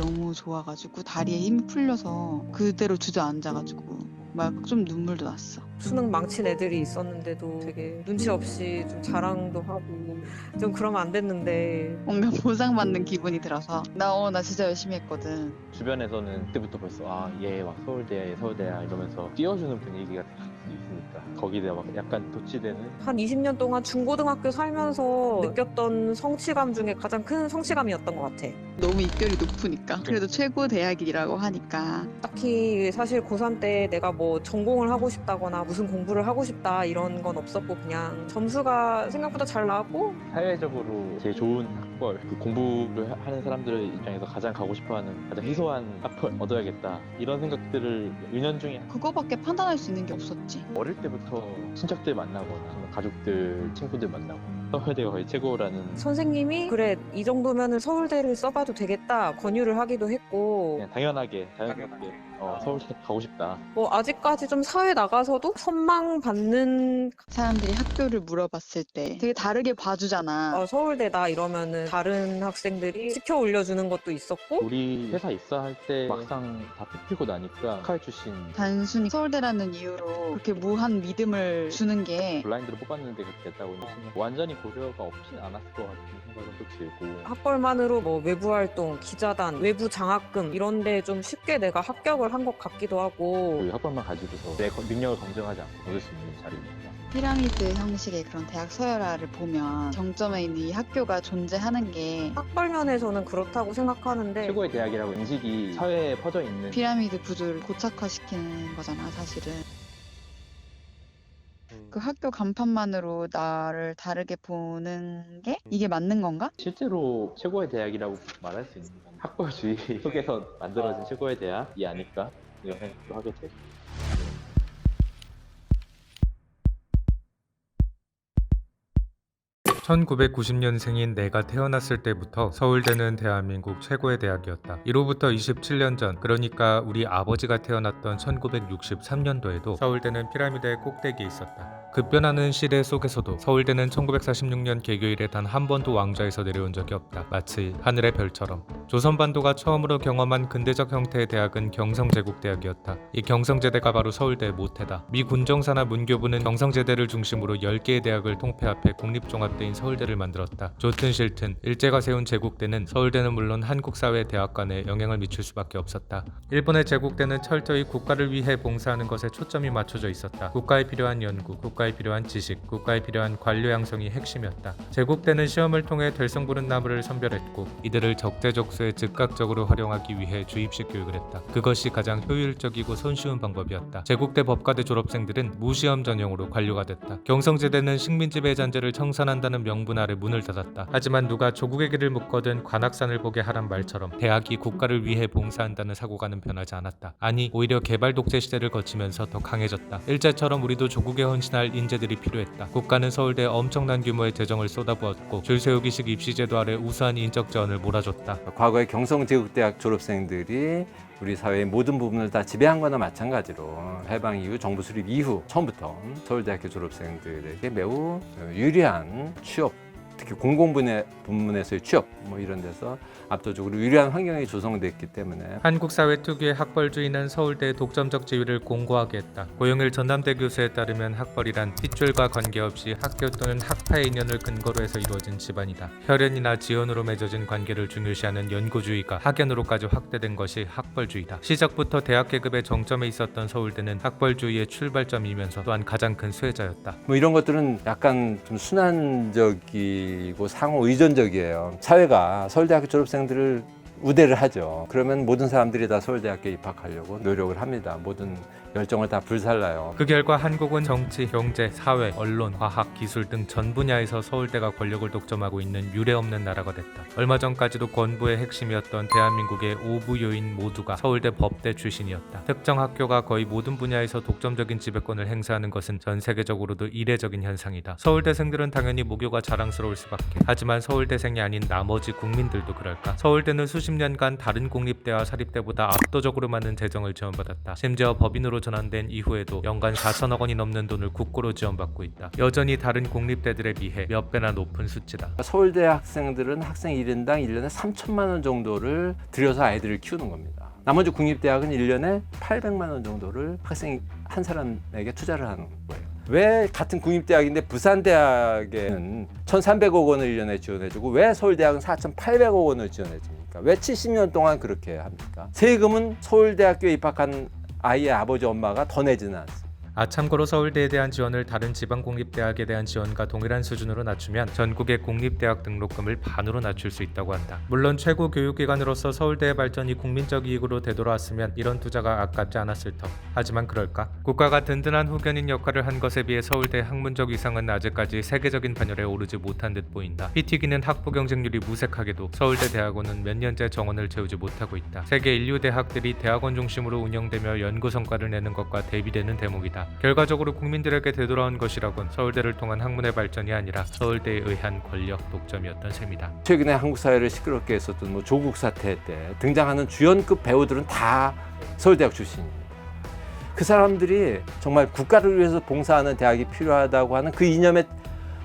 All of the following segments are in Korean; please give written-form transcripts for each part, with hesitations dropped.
너무 좋아가지고 다리에 힘이 풀려서 그대로 주저앉아가지고 막 좀 눈물도 났어. 수능 망친 애들이 있었는데도 되게 눈치 없이 좀 자랑도 하고 좀 그러면 안 됐는데 뭔가 보상받는 기분이 들어서 나 진짜 열심히 했거든. 주변에서는 그때부터 벌써 얘 막 서울대야 얘 서울대야 이러면서 띄워주는 분위기가 있으니까 거기에 막 약간 도취되는. 한 20년 동안 중고등학교 살면서 느꼈던 성취감 중에 가장 큰 성취감이었던 것 같아. 너무 입결이 높으니까 그래도 최고 대학이라고 하니까. 딱히 사실 고3 때 내가 뭐 전공을 하고 싶다거나 무슨 공부를 하고 싶다 이런 건 없었고 그냥 점수가 생각보다 잘 나왔고 사회적으로 제일 좋은 학벌, 그 공부를 하는 사람들 입장에서 가장 가고 싶어하는 가장 희소한 학벌 얻어야겠다 이런 생각들을 은연중에 그거밖에 판단할 수 있는 게 없었지. 어릴 때부터 친척들 만나거나 가족들, 친구들 만나고 서울대가 거의 최고라는 선생님이 그래 이 정도면은 서울대를 써봐도 되겠다 권유를 하기도 했고 그냥 당연하게 자연스럽게 서울대 가고 싶다. 뭐 아직까지 좀 사회 나가서도 선망받는 사람들이 학교를 물어봤을 때 되게 다르게 봐주잖아. 서울대다 이러면은 다른 학생들이 시켜 올려주는 것도 있었고 우리 회사 입사할 때 막상 다 뽑히고 나니까 칼 출신 단순히 서울대라는 이유로 그렇게 무한 믿음을 주는 게 블라인드로 뽑았는데 그렇게 됐다고 생각. 완전히 고려가 없진 않았을 것 같은 생각은 또 들고. 학벌만으로 뭐 외부 활동, 기자단, 외부 장학금 이런데 좀 쉽게 내가 합격을 한 것 같기도 하고 그 학벌만 가지고서 내 능력을 검증하지 않고 얻을 수 있는 자리입니다. 피라미드 형식의 그런 대학 서열화를 보면 정점에 있는 이 학교가 존재하는 게 학벌면에서는 그렇다고 생각하는데 최고의 대학이라고 인식이 사회에 퍼져 있는 피라미드 구조를 고착화시키는 거잖아, 사실은. 그 학교 간판만으로 나를 다르게 보는 게 이게 맞는 건가? 실제로 최고의 대학이라고 말할 수 있는 건 학벌주의 속에서 만들어진 최고의 대학이 아닐까 이런 생각도 하게 되고. 1990년생인 내가 태어났을 때부터 서울대는 대한민국 최고의 대학이었다. 이로부터 27년 전, 그러니까 우리 아버지가 태어났던 1963년도에도 서울대는 피라미드의 꼭대기에 있었다. 급변하는 시대 속에서도 서울대는 1946년 개교 이래 단 한 번도 왕좌에서 내려온 적이 없다. 마치 하늘의 별처럼. 조선반도가 처음으로 경험한 근대적 형태의 대학은 경성제국대학이었다. 이 경성제대가 바로 서울대의 모태다. 미 군정사나 문교부는 경성제대를 중심으로 10개의 대학을 통폐합해 국립종합대인 서울대를 만들었다. 좋든 싫든 일제가 세운 제국대는 서울대는 물론 한국 사회 대학관에 영향을 미칠 수밖에 없었다. 일본의 제국대는 철저히 국가를 위해 봉사하는 것에 초점이 맞춰져 있었다. 국가에 필요한 연구, 국가에 필요한 지식, 국가에 필요한 관료 양성이 핵심이었다. 제국대는 시험을 통해 될성부른 나무를 선별했고 이들을 적재적소에 즉각적으로 활용하기 위해 주입식 교육을 했다. 그것이 가장 효율적이고 손쉬운 방법이었다. 제국대 법과대 졸업생들은 무시험 전형으로 관료가 됐다. 경성제대는 식민지배 잔재를 청산한다는 명분 아래 문을 닫았다. 하지만 누가 조국의 길을 묻거든 관악산을 보게 하란 말처럼 대학이 국가를 위해 봉사한다는 사고가는 변하지 않았다. 아니 오히려 개발 독재 시대를 거치면서 더 강해졌다. 일제처럼 우리도 조국에 헌신할 인재들이 필요했다. 국가는 서울대에 엄청난 규모의 재정을 쏟아부었고 줄 세우기식 입시제도 아래 우수한 인적 자원을 몰아줬다. 과거의 경성제국대학 졸업생들이 우리 사회의 모든 부분을 다 지배한 거나 마찬가지로 해방 이후 정부 수립 이후 처음부터 서울대학교 졸업생들에게 매우 유리한 취업, 특히 공공부문에서의 취업 이런 데서 압도적으로 유리한 환경이 조성됐기 때문에 한국 사회 특유의 학벌주의는 서울대의 독점적 지위를 공고하게 했다. 고영일 전남대 교수에 따르면 학벌이란 핏줄과 관계없이 학교 또는 학파의 인연을 근거로 해서 이루어진 집안이다. 혈연이나 지연으로 맺어진 관계를 중요시하는 연고주의가 학연으로까지 확대된 것이 학벌주의다. 시작부터 대학 계급의 정점에 있었던 서울대는 학벌주의의 출발점이면서 또한 가장 큰 수혜자였다. 이런 것들은 약간 좀 순환적이고 상호 의존적이에요. 사회가 서울대학교 졸업생들을 우대를 하죠. 그러면 모든 사람들이 다 서울대학교에 입학하려고 노력을 합니다. 모든 열정을 다 불살라요. 그 결과 한국은 정치, 경제, 사회, 언론, 과학, 기술 등 전 분야에서 서울대가 권력을 독점하고 있는 유례없는 나라가 됐다. 얼마 전까지도 권부의 핵심이었던 대한민국의 5부 요인 모두가 서울대 법대 출신이었다. 특정 학교가 거의 모든 분야에서 독점적인 지배권을 행사하는 것은 전 세계적으로도 이례적인 현상이다. 서울대생들은 당연히 모교가 자랑스러울 수밖에. 하지만 서울대생이 아닌 나머지 국민들도 그럴까? 서울대는 수십 년간 다른 공립대와 사립대보다 압도적으로 많은 재정을 지원받았다. 심지어 법인으로 것으로 전환된 이후에도 연간 4천억 원이 넘는 돈을 국고로 지원받고 있다. 여전히 다른 공립대들에 비해 몇 배나 높은 수치다. 서울대 학생들은 학생 1인당 1년에 3천만 원 정도를 들여서 아이들을 키우는 겁니다. 나머지 국립대학은 1년에 800만 원 정도를 학생 한 사람에게 투자를 하는 거예요. 왜 같은 국립대학인데 부산대학에는 1,300억 원을 1년에 지원해주고 왜 서울대학은 4,800억 원을 지원해줍니까? 왜 70년 동안 그렇게 합니까? 세금은 서울대학교에 입학한 아이의 아버지 엄마가 더 내지는 않습니다. 참고로 서울대에 대한 지원을 다른 지방공립대학에 대한 지원과 동일한 수준으로 낮추면 전국의 공립대학 등록금을 반으로 낮출 수 있다고 한다. 물론 최고 교육기관으로서 서울대의 발전이 국민적 이익으로 되돌아왔으면 이런 투자가 아깝지 않았을 터. 하지만 그럴까? 국가가 든든한 후견인 역할을 한 것에 비해 서울대의 학문적 위상은 아직까지 세계적인 반열에 오르지 못한 듯 보인다. 피 튀기는 학부 경쟁률이 무색하게도 서울대 대학원은 몇 년째 정원을 채우지 못하고 있다. 세계 인류 대학들이 대학원 중심으로 운영되며 연구 성과를 내는 것과 대비되는 대목이다. 결과적으로 국민들에게 되돌아온 것이라곤 서울대를 통한 학문의 발전이 아니라 서울대에 의한 권력 독점이었던 셈이다. 최근에 한국 사회를 시끄럽게 했었던 조국 사태 때 등장하는 주연급 배우들은 다 서울대학 출신입니다. 그 사람들이 정말 국가를 위해서 봉사하는 대학이 필요하다고 하는 그 이념에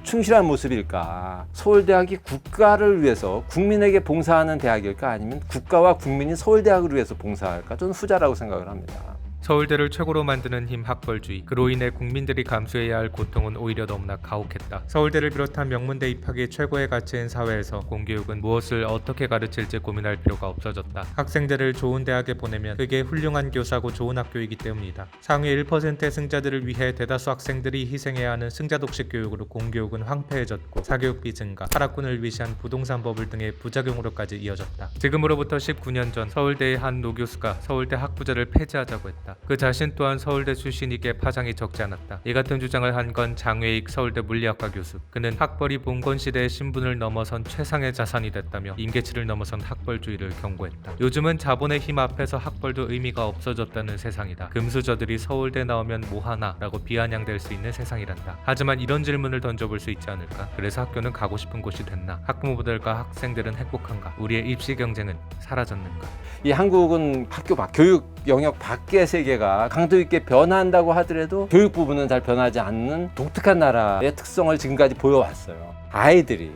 충실한 모습일까? 서울대학이 국가를 위해서 국민에게 봉사하는 대학일까? 아니면 국가와 국민이 서울대학을 위해서 봉사할까? 저는 후자라고 생각을 합니다. 서울대를 최고로 만드는 힘 학벌주의. 그로 인해 국민들이 감수해야 할 고통은 오히려 너무나 가혹했다. 서울대를 비롯한 명문대 입학이 최고의 가치인 사회에서 공교육은 무엇을 어떻게 가르칠지 고민할 필요가 없어졌다. 학생들을 좋은 대학에 보내면 그게 훌륭한 교사고 좋은 학교이기 때문이다. 상위 1%의 승자들을 위해 대다수 학생들이 희생해야 하는 승자독식 교육으로 공교육은 황폐해졌고 사교육비 증가, 하락군을 위시한 부동산 버블 등의 부작용으로까지 이어졌다. 지금으로부터 19년 전 서울대의 한 노교수가 서울대 학부제를 폐지하자고 했다. 그 자신 또한 서울대 출신이기에 파장이 적지 않았다. 이 같은 주장을 한 건 장외익 서울대 물리학과 교수. 그는 학벌이 봉건 시대의 신분을 넘어선 최상의 자산이 됐다며 임계치를 넘어선 학벌주의를 경고했다. 요즘은 자본의 힘 앞에서 학벌도 의미가 없어졌다는 세상이다. 금수저들이 서울대 나오면 뭐하나 라고 비아냥될 수 있는 세상이란다. 하지만 이런 질문을 던져볼 수 있지 않을까? 그래서 학교는 가고 싶은 곳이 됐나? 학부모들과 학생들은 행복한가? 우리의 입시 경쟁은 사라졌는가? 이 한국은 학교 밖, 교육 영역 밖의 세계가 강도 있게 변한다고 하더라도 교육 부분은 잘 변하지 않는 독특한 나라의 특성을 지금까지 보여왔어요. 아이들이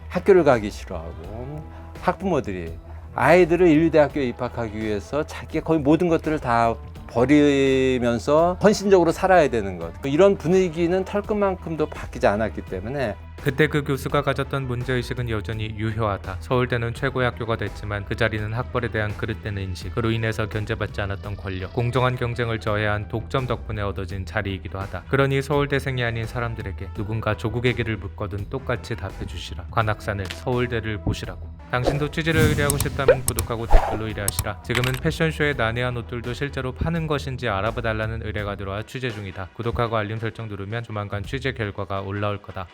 학교를 가기 싫어하고 학부모들이 아이들을 인류대학교에 입학하기 위해서 자기의 거의 모든 것들을 다 버리면서 헌신적으로 살아야 되는 것. 이런 분위기는 털끝만큼도 바뀌지 않았기 때문에 그때 그 교수가 가졌던 문제의식은 여전히 유효하다. 서울대는 최고의 학교가 됐지만 그 자리는 학벌에 대한 그릇된 인식, 그로 인해서 견제받지 않았던 권력, 공정한 경쟁을 저해한 독점 덕분에 얻어진 자리이기도 하다. 그러니 서울대생이 아닌 사람들에게 누군가 조국의 길을 묻거든 똑같이 답해주시라. 관악산을 서울대를 보시라고. 당신도 취재를 의뢰하고 싶다면 구독하고 댓글로 의뢰하시라. 지금은 패션쇼의 난해한 옷들도 실제로 파는 것인지 알아봐달라는 의뢰가 들어와 취재 중이다. 구독하고 알림 설정 누르면 조만간 취재 결과가 올라올 거다.